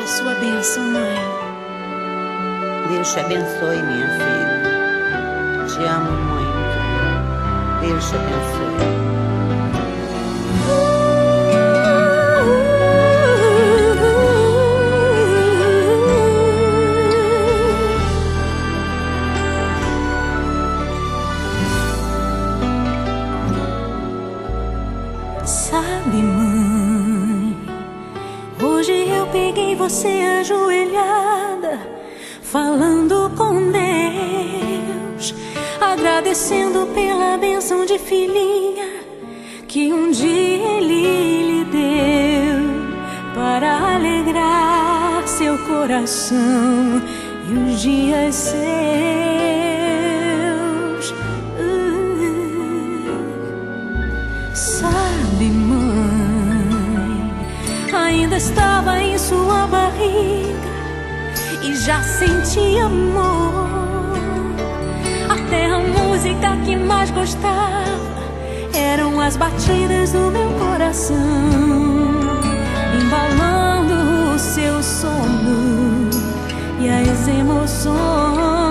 a sua bênção, mãe. Deus te abençoe, minha filha. Te amo muito. Deus te abençoe. Sabe, mãe, hoje eu peguei você ajoelhada, falando com Deus, agradecendo pela bênção de filhinha que um dia Ele lhe deu, para alegrar seu coração e os dias seus. Sabe, mãe, ainda estava em sua barriga e já sentia amor. Até a música que mais gostava eram as batidas do meu coração, embalando o seu sono e as emoções.